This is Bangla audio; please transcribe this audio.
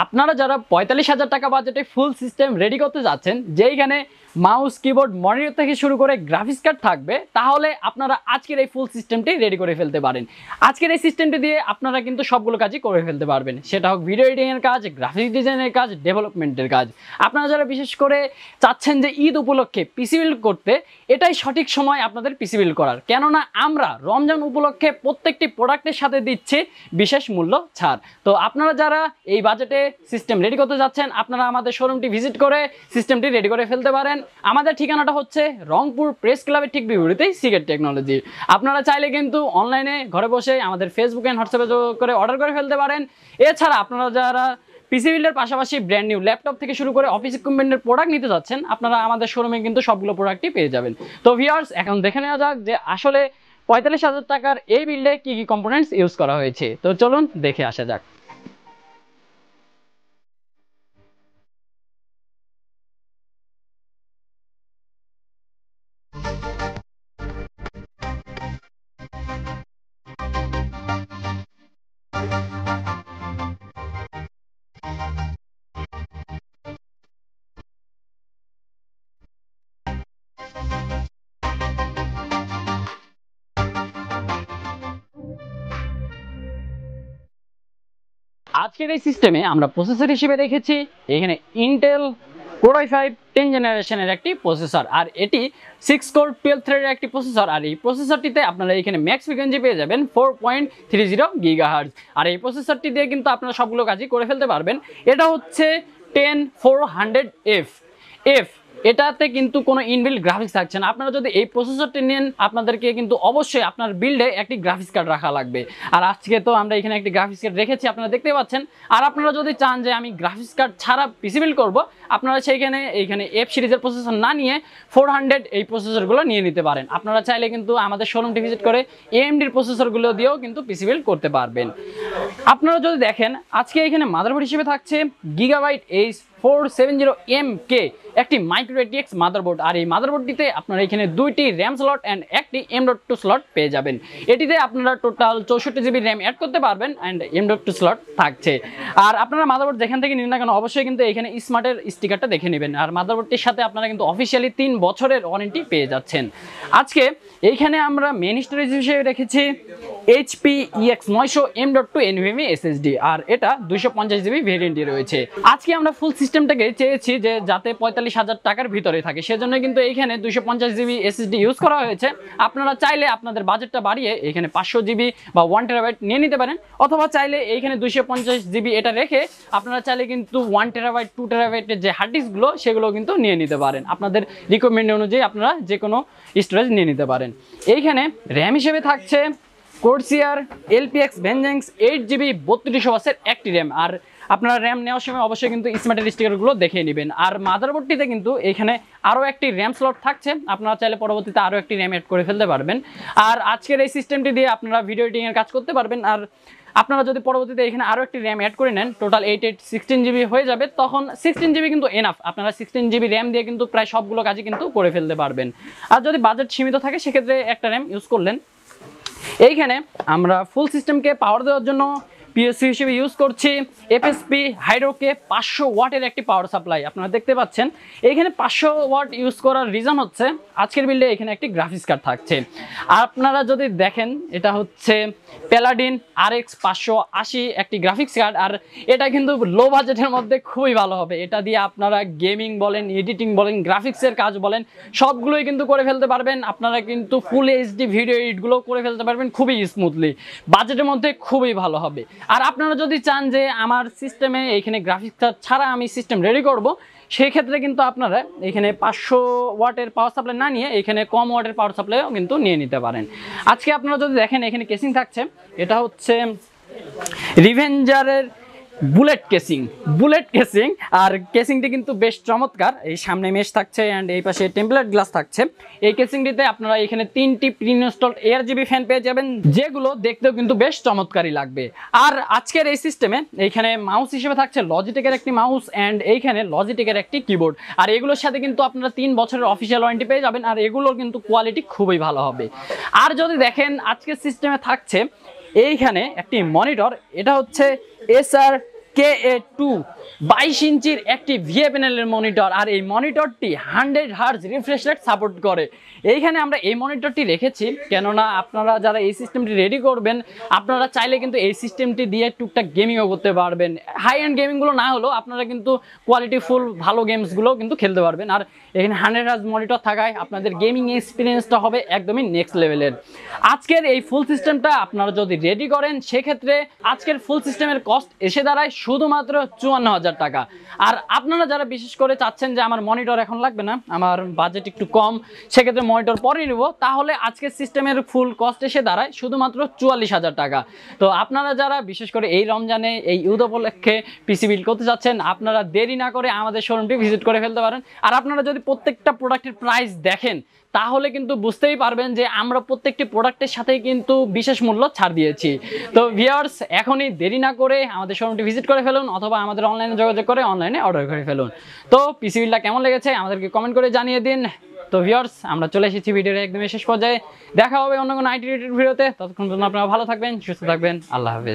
আপনারা যারা ৪৫,০০০ টাকা বাজেটে ফুল সিস্টেম রেডি করতে যাচ্ছেন, যেইখানে মাউস কিবোর্ড মনিটর থেকে শুরু করে গ্রাফিক্স কার্ড থাকবে, তাহলে আপনারা আজকের এই ফুল সিস্টেমটি রেডি করে ফেলতে পারেন। আজকের এই সিস্টেমটি দিয়ে আপনারা কিন্তু সবগুলো কাজই করে ফেলতে পারবেন, সেটা হোক ভিডিও এডিটিংয়ের কাজ, গ্রাফিক্স ডিজাইনের কাজ, ডেভেলপমেন্টের কাজ। আপনারা যারা বিশেষ করে চাচ্ছেন যে ঈদ উপলক্ষে পিসি বিল্ড করতে, এটাই সঠিক সময় আপনাদের পিসি বিল্ড করার, কেননা আমরা রমজান উপলক্ষে প্রত্যেকটি প্রোডাক্টের সাথে দিচ্ছি বিশেষ মূল্য ছাড়। তো আপনারা যারা এই বাজেটে সিস্টেম রেডি করতে যাচ্ছেন, আপনারা আমাদের শোরুমটি ভিজিট করে সিস্টেমটি রেডি করে ফেলতে পারেন। আমাদের ঠিকানাটা হচ্ছে রংপুর প্রেস ক্লাবের ঠিক বিপরীতেই সিক্রেট টেকনোলজি। আপনারা চাইলে কিন্তু অনলাইনে ঘরে বসে আমাদের ফেসবুক এন্ড হোয়াটসঅ্যাপে করে অর্ডার করে ফেলতে পারেন। এছাড়া আপনারা যারা পিসি বিল্ডের পাশাপাশি ব্র্যান্ড নিউ ল্যাপটপ থেকে শুরু করে অফিস ইকুইপমেন্টের প্রোডাক্ট নিতে যাচ্ছেন, আপনারা আমাদের শোরুমে কিন্তু সবগুলো প্রোডাক্টই পেয়ে যাবেন। তো ভিউয়ার্স, এখন দেখে নেওয়া যাক যে আসলে ৪৫,০০০ টাকার এই বিল্ডে কি কি কম্পোনেন্টস ইউজ করা হয়েছে। তো চলুন দেখে আসা যাক। আজকের এই সিস্টেমে আমরা প্রসেসর হিসেবে রেখেছি এখানে ইন্টেল Core i5 10 জেনারেশনের একটি প্রসেসর, আর এটি 6 কোর 12 থ্রেডের একটি প্রসেসর। আর এই প্রসেসরটিতে আপনারা এখানে ম্যাক্স ফ্রিকোয়েন্সি পেয়ে যাবেন 4.30 গিগাহার্টজ। আর এই প্রসেসরটি দিয়ে কিন্তু আপনারা সবগুলো কাজই করে ফেলতে পারবেন। এটা হচ্ছে 10400F। এটাতে কিন্তু কোনো ইনবিল্ট গ্রাফিক্স থাকছে না। আপনারা যদি এই প্রসেসরটি নেন, আপনাদেরকে কিন্তু অবশ্যই আপনার বিল্ডে একটি গ্রাফিক্স কার্ড রাখা লাগবে। আর আজকে তো আমরা এখানে একটি গ্রাফিক্স কার্ড রেখেছি, আপনারা দেখতে পাচ্ছেন। আর আপনারা যদি চান যে আমি গ্রাফিক্স কার্ড ছাড়া পিসি বিল্ড করবো, আপনারা এইখানে এফ সিরিজের প্রসেসর না নিয়ে 400 এই প্রসেসরগুলো নিয়ে নিতে পারেন। আপনারা চাইলে কিন্তু আমাদের শোরুমটি ভিজিট করে এএমডির প্রসেসরগুলো দিয়েও কিন্তু পিসি বিল্ড করতে পারবেন। আপনারা যদি দেখেন, আজকে এখানে মাদারবোর্ড হিসেবে থাকছে Gigabyte H470MK একটি মাইক্রো ATX মাদারবোর্ড। আর এই মাদারবোর্ডটিতে আপনারা এখানে দুইটি র্যাম স্লট অ্যান্ড একটি M.2 স্লট পেয়ে যাবেন। এটিতে আপনারা টোটাল 64GB র্যাম অ্যাড করতে পারবেন অ্যান্ড M.2 স্লট থাকছে। আর আপনারা মাদারবোর্ড যেখান থেকে নিন না কেন, অবশ্যই কিন্তু এখানে স্মার্টের স্টিকারটা দেখে নেবেন। আর মাদারবোর্ডটির সাথে আপনারা কিন্তু অফিসিয়ালি 3 বছরের ওয়ারেন্টি পেয়ে যাচ্ছেন। আজকে এইখানে আমরা মেইন স্টোরেজ হিসেবে রেখেছি HP EX900 M.2 NVMe SSD, আর এটা 250GB ভেরিয়েন্টে রয়েছে। আজকে আমরা ফুল সিস্টেমটাকে চেয়েছি যে যাতে ৪৫,০০০ টাকার ভিতরে থাকে, সেজন্য কিন্তু এইখানে 250GB SSD ইউজ করা হয়েছে। আপনারা চাইলে আপনাদের বাজেটটা বাড়িয়ে এখানে 500GB বা 1TB নিয়ে নিতে পারেন, অথবা চাইলে এইখানে 250GB এটা রেখে আপনারা চাইলে কিন্তু 1TB 2TB যে হার্ড ডিস্কগুলো সেগুলো কিন্তু নিয়ে নিতে পারেন। আপনাদের রিকোয়ারমেন্ট অনুযায়ী আপনারা যে কোনো স্টোরেজ নিয়ে নিতে পারেন। এইখানে র্যাম হিসেবে থাকছে Corsair LPX Vengeance 8GB 3200 একটি র্যাম। আর আপনারা র্যাম নেওয়ার সময় অবশ্যই কিন্তু স্মার্টের স্টিকারগুলো দেখে নেবেন। আর মাদারবোর্ডটিতে কিন্তু এখানে আরও একটি র্যাম স্লট থাকছে, আপনারা চাইলে পরবর্তীতে আরও একটি র্যাম অ্যাড করে ফেলতে পারবেন। আর আজকের এই সিস্টেমটি দিয়ে আপনারা ভিডিও এডিটিংয়ের কাজ করতে পারবেন। আর আপনারা যদি পরবর্তীতে এখানে আরও একটি র্যাম অ্যাড করে নেন, টোটাল 16GB হয়ে যাবে, তখন 16GB কিন্তু এনাফ। আপনারা 16GB র্যাম দিয়ে কিন্তু প্রায় সবগুলো কাজই কিন্তু করে ফেলতে পারবেন। আর যদি বাজেট সীমিত থাকে, সেক্ষেত্রে একটা র্যাম ইউজ করলেন। এইখানে আমরা ফুল সিস্টেমকে পাওয়ার দেওয়ার জন্য পিএসসি হিসেবে ইউজ করছি FSP হাইড্রোকে 500 ওয়াটের একটি পাওয়ার সাপ্লাই। আপনারা দেখতে পাচ্ছেন এইখানে 500 ওয়াট ইউজ করার রিজন হচ্ছে আজকের বিল্ডে এখানে একটি গ্রাফিক্স কার্ড থাকছে। আপনারা যদি দেখেন, এটা হচ্ছে প্যালাডিন RX 580 একটি গ্রাফিক্স কার্ড। আর এটা কিন্তু লো বাজেটের মধ্যে খুবই ভালো হবে। এটা দিয়ে আপনারা গেমিং বলেন, এডিটিং বলেন, গ্রাফিক্সের কাজ বলেন, সবগুলোই কিন্তু করে ফেলতে পারবেন। আপনারা কিন্তু ফুল HD ভিডিও এডিটগুলো করে ফেলতে পারবেন খুবই স্মুথলি, বাজেটের মধ্যে খুবই ভালো হবে। আর আপনারা যদি চান যে আমার সিস্টেমে এইখানে গ্রাফিক্স কার্ড ছাড়া আমি সিস্টেম রেডি করব, সেই ক্ষেত্রে কিন্তু আপনারা এখানে 500 ওয়াটের পাওয়ার সাপ্লাই না নিয়ে এখানে কম ওয়াটের পাওয়ার সাপ্লাইও কিন্তু নিয়ে নিতে পারেন। আজকে আপনারা যদি দেখেন, এখানে কেসিং থাকছে, এটা হচ্ছে রিভেঞ্জারের বুলেট কেসিং। আর কেসিংটি কিন্তু বেশ চমৎকার। এই সামনে মেশ থাকছে অ্যান্ড এই পাশে টেম্পলেট গ্লাস থাকছে। এই কেসিংটিতে আপনারা এখানে 3টি প্রি ইনস্টলড ARGB ফ্যান পেয়ে যাবেন, যেগুলো দেখতেও কিন্তু বেশ চমৎকারই লাগবে। আর আজকের এই সিস্টেমে এইখানে মাউস হিসেবে থাকছে লজিটেকের একটি মাউস অ্যান্ড এইখানে লজিটেকের একটি কিবোর্ড। আর এগুলোর সাথে কিন্তু আপনারা 3 বছরের অফিসিয়াল ওয়ারেন্টি পেয়ে যাবেন। আর এগুলোর কিন্তু কোয়ালিটি খুবই ভালো হবে। আর যদি দেখেন, আজকের সিস্টেমে থাকছে এইখানে একটি মনিটর, এটা হচ্ছে Acer KA2 22 ইঞ্চির একটি VA প্যানেলের মনিটর, আর এই মনিটরটি 100 হার্জ রিফ্রেশ রেট সাপোর্ট করে। এইখানে আমরা এই মনিটরটি রেখেছি কেননা আপনারা যারা এই সিস্টেমটি রেডি করবেন আপনারা চাইলে কিন্তু এই সিস্টেমটি দিয়ে টুকটাক গেমিংও করতে পারবেন। হাই এন্ড গেমিংগুলো না হলেও আপনারা কিন্তু কোয়ালিটিফুল ভালো গেমসগুলো কিন্তু খেলতে পারবেন। আর এখানে 100 হার্জ মনিটর থাকায় আপনাদের গেমিং এক্সপিরিয়েন্সটা হবে একদমই নেক্সট লেভেলের। আজকের এই ফুল সিস্টেমটা আপনারা যদি রেডি করেন সেক্ষেত্রে আজকের ফুল সিস্টেমের কস্ট এসে দাঁড়ায় শুধুমাত্র 54,000 টাকা। আর আপনারা যারা বিশেষ করে চাচ্ছেন যে আমার মনিটর এখন লাগবে না, আমার বাজেট একটু কম, সেক্ষেত্রে মনিটর পরে নিব, তাহলে আজকের সিস্টেমের ফুল কস্ট এসে দাঁড়ায় শুধুমাত্র 44,000 টাকা। তো আপনারা যারা বিশেষ করে এই রমজানে এই ঈদ উপলক্ষে পিসি বিল্ড করতে চাচ্ছেন আপনারা দেরি না করে আমাদের শোরুমটি ভিজিট করে ফেলতে পারেন। আর আপনারা যদি প্রত্যেকটা প্রোডাক্টের প্রাইস দেখেন তাহলে কিন্তু বুঝতেই পারবেন যে আমরা প্রত্যেকটি প্রোডাক্টের সাথেই কিন্তু বিশেষ মূল্য ছাড় দিয়েছি। তো ভিউয়ার্স এখনই দেরি না করে আমাদের শোরুমটি ভিজিট করে ফেলুন অথবা আমাদের অনলাইনে যোগাযোগ করে অনলাইনে অর্ডার করে ফেলুন। তো পিসি বিলটা কেমন লেগেছে আমাদেরকে কমেন্ট করে জানিয়ে দিন। তো ভিউয়ার্স আমরা চলে এসেছি ভিডিওর একদম শেষ পর্যায়ে, দেখা হবে অন্য কোনো আইটি রিলেটেড ভিডিওতে। ততক্ষণ পর্যন্ত আপনারা ভালো থাকবেন, সুস্থ থাকবেন, আল্লাহ হাফেজ।